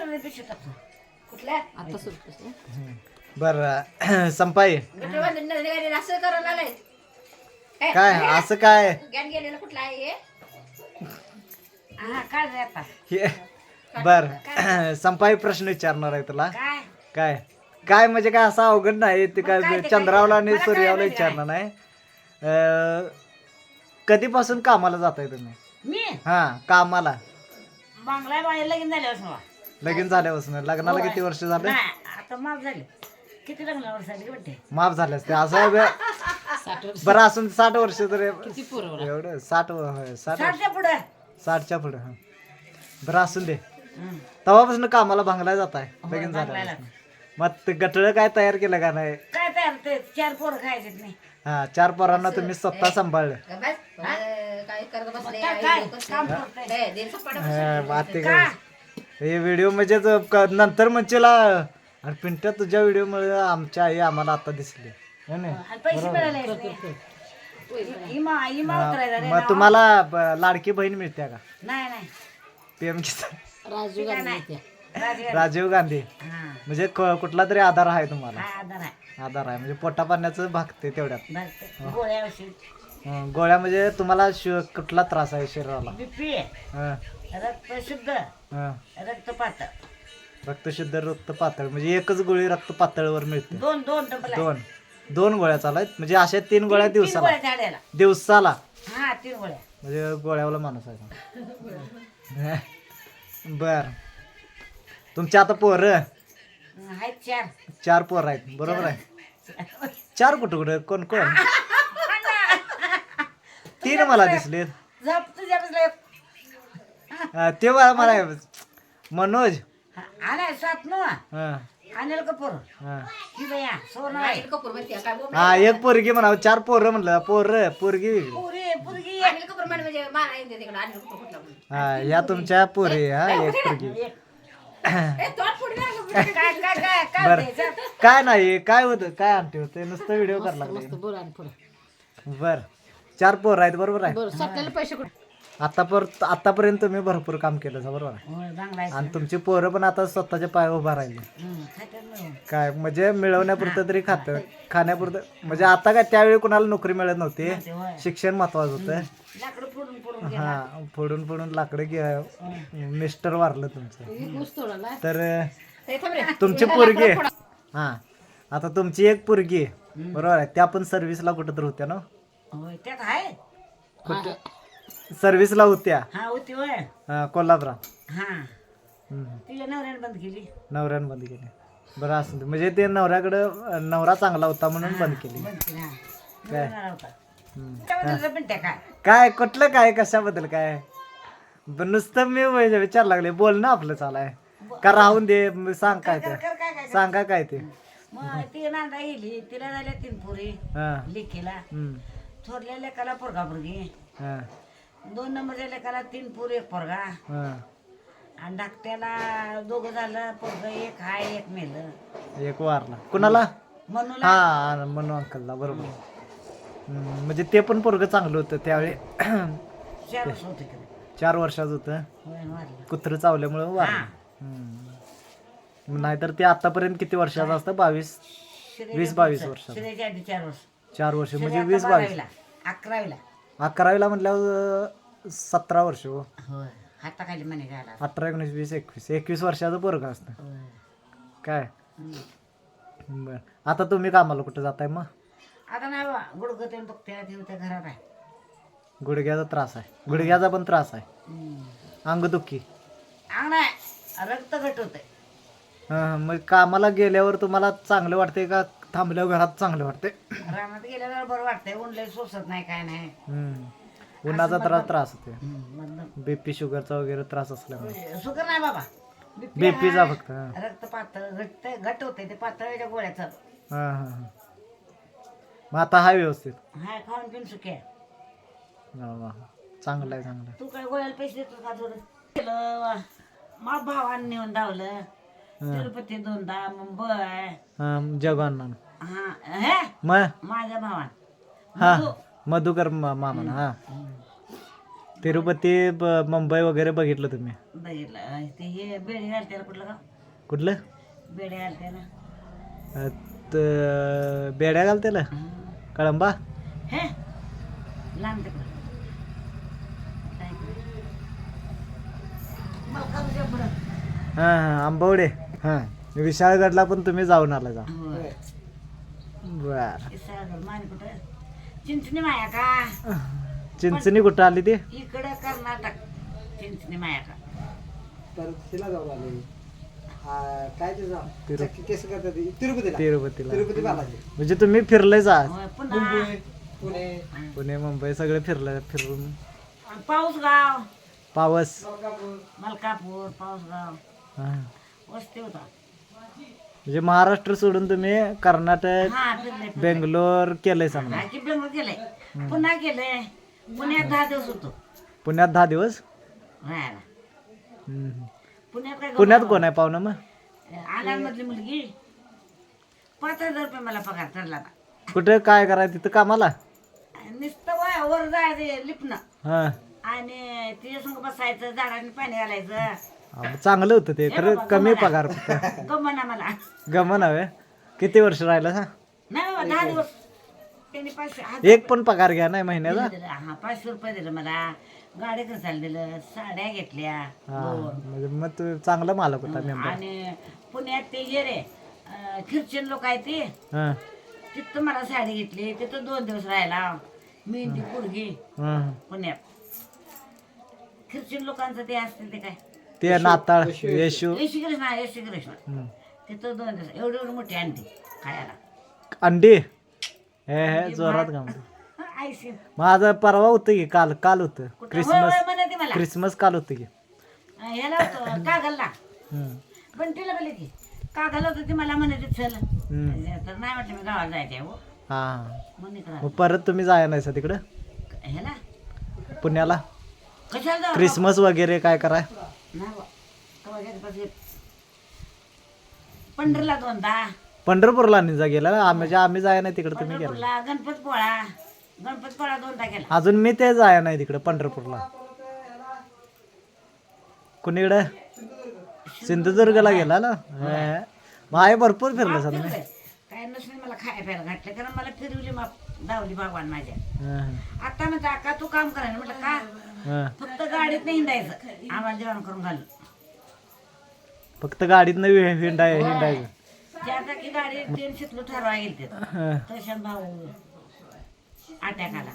नाही पिशवी टाकतो कुठल्या आता सुरू बर संपाई असं करायला आलंय काय असं काय गॅन गेलेला कुठला आहे हा काय रे आता हे बर संपाई प्रश्न विचारणार आहे तुला काय काय काय म्हणजे काय असं अवघड नाही ते काय काय ते चंद्रावला काय? आणि मला काय सूर्यावला माहिती विचारणार नाही कधीपासून कामाला जाताय तुम्ही मी हा कामाला बांगला बाहेर लगीन झाल्यावर मला लगीन झाल्यापासून लग्नाला किती वर्ष झालं नाही आता माफ झाले किती लग्न वर्ष झाली वाटते माफ झाले असते असं 60 वर्ष बरं असून 60 वर्ष तरी किती पोरं एवढं 60 साठच्या पुढे 60च्या पुढे हा बरं असून दे तेव्हापासून कामाला भांगला जात आहे लगीन भांगलायला. झालं मग ते गटळ काय तयार केलं का नाही काय तयार ते 4 पोरं खायचे नाही हा 4 पोरांना तुम्ही स्वतः सांभाळलं काय करत बसले काय काम करतोय हे व्हिडिओ म्हणजे नंतर म्हणशील आणि पिंट्या तुझ्या व्हिडिओ मुळे आमच्या आई आम्हाला आता दिसली है ना? आणि पैसे मिळाले इमा इमा उतरायला रे मग तुम्हाला लाडकी बहीण मिळते का नाही नाही पीएम किसान राजू गांधी त्या राजगार राजीव गांधी हा म्हणजे कुठला तरी आधार आहे तुम्हाला हा आधार आहे आधार आहे म्हणजे पोटा पाण्याचं भागते तेवढ्यात बरं, गोळ्या औषध गोळ्या म्हणजे तुम्हाला कुठला त्रास आहे शरीराला बीपी हं, रक्त शुद्ध हं. रक्त पातळ रक्तशुद्ध रक्त पातळ म्हणजे एकच गोळी रक्त पातळवर मिळते दोन दोन डबल आहे. दोन गोळ्या चालायत म्हणजे अशा 3 गोळ्या तीन दिवसाला गोळ्या झाडायला दिवसाला हा 3 गोळ्या म्हणजे गोळ्यावाला माणूस आहे बर तुमच्या आता पोरं आहेत 4 4 पोरं आहेत बरोबर आहे 4 कुठं कोण कोण 3 मला दिसले झप तुझ्या बसला ते मला मनोज आलाय 7 नो हं, अनिल कपूर हं. ही बया सोनं आहे कपूर म्हणते काय बोल हा एक पोरगी म्हणावं 4 पोरं म्हणलं पोरगी वेगळी. पुरी पुरगी अनिल कपूर म्हणजे मारा येते तिकडे अनिल कपूर कुठला म्हणून हा या तुमच्या पोरी हा एक पोरगी ए तोड फोडी ना काय काय काय काय बर होतंय? काय नाही काय होतं काय आणते होते नुसतं व्हिडिओ करायला लागले मस्त बोल आणि पुढे बर 4 पोरं आहेत बरोबर आहे बरं स्वतःला पैसे कुठे आतापर्यंत तुम्ही भरपूर काम केलं बरोबर आहे होय चांगला आहे आणि तुमची पोरं पण आता स्वतःच्या पायावर उभा राहिली खात्यात मिळून काय म्हणजे मिळवण्यापुरतं तरी खातं खाण्यापुरतं म्हणजे आता काय त्यावेळी कुणाला नोकरी मिळत नव्हती ते होय शिक्षण महत्वाचं होतं लाकडं फोडून फोडून हा फोडून लाकडं घ्या मिस्टर वारलं तुमचं ऊस तोडाला तर तुमची पोरगी हा आता तुमची एक पोरगी बरोबर आहे त्या पण सर्व्हिसला कुठं तर होत्या ना होय त्यात आहे कुठं सर्व्हिसला होत्या हा होती होय कोल्हापुरात हा हम्म. तिला नवऱ्याने बंद केली नवऱ्यानं बंद केली बरं असं ते. म्हणजे ते नवऱ्याकडं नवरा चांगला होता म्हणून बंद केली बंद केली हा काय नवरा होता हम्म. त्याबद्दल पण त्या काय काय कुठलं काय कशाबद्दल काय नुसतं मी विचार लागले बोल ना आपलं चालाय का राहून दे सांग काय ते कर काय काय सांगा काय ते मग ती नांदा गेली तिला झाल्या 3 पोरी हा लेकीला हम्म. थोरल्या लेकाला पोरगा पोरगी हा 2 नंबरच्या लेकाला 3 पोरी 1 पोरगा हा आणि धाकट्याला 2 झालं पोरग 1 हाय 1 मेलं एक वारला कुणाला म्हणूला हा म्हणू अंकलला बरोबर म्हणजे ते पण पोरगं चांगलं होतं त्यावेळी 4 वर्ष होते तिकडे 4 वर्षाचं होतं होय वारलं कुत्रं चावल्यामुळं वारलं नाहीतर ते आतापर्यंत किती वर्षाचं असतं 20-22 वर्षाचं शिरेच्या आधी 4 वर्ष 4 वर्ष म्हणजे शिरे आता 20-22 12वीला, 11वीला 11वीला म्हटल्यावर 17 वर्ष हो होय हाताखाली म्हणे घाला 18 19 20 21 वर्षाचं पोरगं असतं होय काय बर आता तुम्ही कामाला कुठं जाताय मग आता नाही बा गुडघं ते दुखते ते होते घरात आहे गुडघ्याचा त्रास आहे गुडघ्याचा पण त्रास आहे अंगदुखी अंग नाही रक्त घट होते मग कामाला गेल्यावर तुम्हाला चांगलं वाटते का थांबल्यावर घरात चांगलं वाटते रानात गेल्यावर बरं वाटतंय ऊनले सोसत नाही काय नाही उन्हाचा त्रास होते मधलं बीपी शुगरचा वगैरे त्रास असल्यामुळे शुगर नाही बाबा बीपीचा आहे. फक्त हा रक्त पातळ घट होते ते पातळच्या गोळ्याचं हा हा मग आता हाय व्यवस्थित हाय खाऊन पिऊन सुखे वा, वा. चांगलं आहे चांगलं आहे. तू काय गोळ्याला पैसे देतो का थोडं केलं मा भावानं नेऊन धावलं तिरुपती 2दा मुंबई जगन हा हे मग माझ्या भावान हा मधुकर मामा हा तिरुपती मुंबई वगैरे बघितलं तुम्ही? बघितलं ते हे बेडे घालते कुठलं गाव कुठलं बेडे घालते ना बेड्या घालतेला कळंबा? हे लांब तिकडं मलकापूरच्या पुढं. हां हां आंबवडे. हां विशाळगडला पण तुम्ही जाऊन आला जा? होय बर. माने कुठं चिंचणी माया का चिंचणी कुठं आली ती? इकडं कर्नाटक चिंचणी माया का तिरुपतीला म्हणजे तुम्ही फिरले जा? होय, पुन्हा पुणे मुंबई सगळे फिरून. पाऊसगाव पावस मलकापूर पाऊसगाव हां. वस्ती होता. म्हणजे महाराष्ट्र सोडून तुम्ही कर्नाटक हा फिरले बेंगलोर केलंय समजा? की बेंगलोर केलंय पुन्हा केलंय पुण्यात 10 दिवस होतो पुण्यात 10 दिवस? राहायला. हम्म. पुण्यात काय पुण्यात कोण आहे पाहुणं मग? आनंदमधली मुलगी 5,000 रुपये मला पगार ठरला आता. कुठं काय करायचं तिथं कामाला? नुसतं वर जायचं लिपणं हां आणि तिच्या संग बसायचं झाडांनी पाणी घालायचं चांगलं होतं ते खरं. कमी पगार गमना मला गमन हवे. किती वर्ष राहिलं हा? नाही बाबा 10 दिवस त्यांनी 500 एक पण पगार घ्या नाही महिन्याचा? दिलं. हा 500 रुपये दिलं मला गाडी खर्चाला दिलं साड्या घेतल्या हा 2 म्हणजे मग तू चांगला मालक होता मेंबर. आणि पुण्यात ते हे रे ख्रिश्चन लोक आहे ते हां तिथं मला साडी घेतली तिथं 2 दिवस राहिला मेहंदी पुरगी हां. पुण्यात ख्रिश्चन लोकांचं ते असते ते काय ते नाताळ येशू. येशी कृष्ण येशी कृष्ण हम्म. तिथं 2 दिवस एवढी एवढी मोठी अंडी खायला अंडी हे हे जोरात काम. आयसी माझं परवा होतं की काल होतं होय क्रिसमस. म्हणते मला क्रिसमस काल होतं की. ह्याला होतं कागलला हम्म. पण तिला बोलले की कागल होतं ती मला म्हणायची चल हम्म. तर नाही म्हटलं मी गावाला जायचं आहे हो हां म्हणून इकडं मग परत तुम्ही जाया नाही तिकडं आलो. ह्याला पुण्याला कशाला जाऊ क्रिसमस वगैरे काय कराय? नाही बा. कवा गेलं पाहिजे. पंढरला 2दा पंढरपूरला नाही जा गेला आम्ही जाया नाही तिकडं तुम्ही गेला? पंढरपूरला गणपतपोळा 2दा केला. अजून मी ते जाया नाही तिकडं पंढरपूरला. कुणीकडे? सिंधुदुर्गला गेला ना? माय भरपूर फिरलं सर मी. फिरलोय. काय नसले मला खाया प्यायला घातलं कारण मला फिरवली दावली भगवान माझ्या. आता म्हणता का तू काम करायला म्हटलं का फक्त गाडीत नाही हिंडायचं आम्हाला जेवण करून घालून फक्त गाडीत नाही हिंडायचं. ज्याचा की गाडी ट्रेन शिकलो ठरवाय गेलते हं. तशात भाऊ अटॅक आला.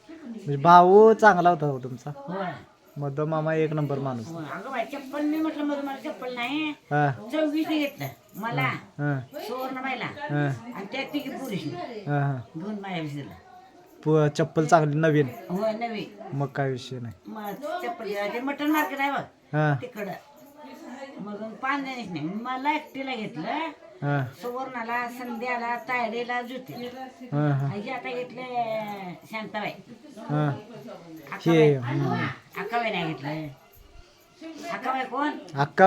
म्हणजे भाऊ चांगला होता हो तुमचा. होय मधो मामा एक नंबर माणूस. होय. अगं बाई चप्पल मी म्हटलं मग मला चप्पल नाही हा 24 घेतलं मला हं. सुवर्णबाईला हं. आणि त्या तिघी पुरुषनी हं, हं. घेऊन माझ्या दिला. चप्पल चांगली नवीन होय नवी मग काय विषय नाही. मग चप्पल ते मटण मार्केट आहे बघ हा तिकडं मग 5 जणीच नाही मला एकटीला घेतलं हा सुवर्णाला संध्याला तायडीला जुती हा हा आणि आता घेतले शांताबाई हा अक्काबाई अक्काबाई नाही घेतलं. अक्काबाई कोण अक्का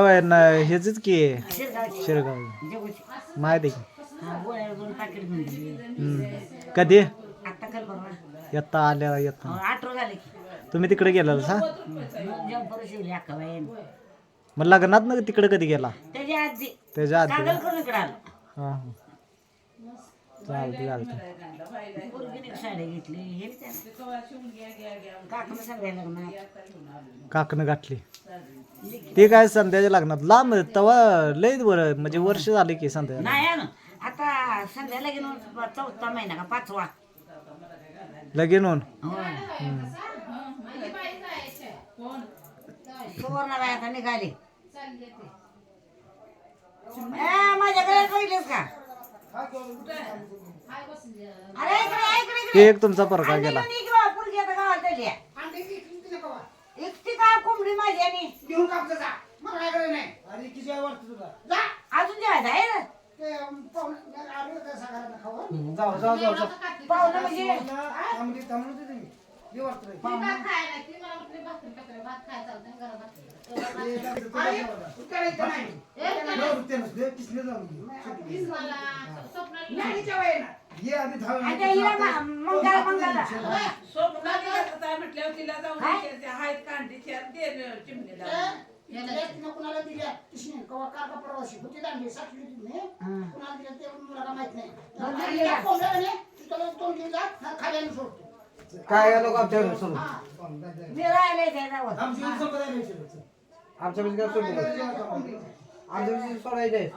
हेच की शिरगावची शिरगाव जगूची माहिती आहे की. हा गोळ्या 2 पाकिट घेऊन दिली. हम्म. कधी आता काल परवा येता आल्या येता 8 रोज आले की तुम्ही तिकडे गेला हा? जंपर शिवली अक्काबाई मग लग्नात ना तिकडे कधी गेला? त्याच्या आधी त्याच्या आधी कागल करून इकडे आलो. हा हा चालते पोरगीने साडी घेतली हे काकून सांगायला लग्नात काकणं गाठली ते काय संध्याच्या लग्नात लांब तवा लय बरं म्हणजे वर्ष झाले की संध्या. नाही आहे ना आता संध्याला गेलो 4था महिना का 5वा लगीन होऊन होय सुवर्णाबाई आता निघाली. माझ्या घरात बघितलेस का अरे ते एक तुमचा परका गेला. पोरगी आता गावाला चालली एकटी काय कोंबडी माझी आणि अजून जेवायचं आहे ना पाहुणं म्हणजे आता हिला मंगळ मंगळ कुणाला दिल्या तिने कवा काका प्रवासी होती दांडी साखळी तिने कुणाला दिल्या ते मला माहित नाही तुला तोंड घेऊन जा खाली आणून सोडतो काय लोक आमच्याकडे सोडून मी राहिले त्याच्यावर आमच्या सोडले आमच्या सोडायचे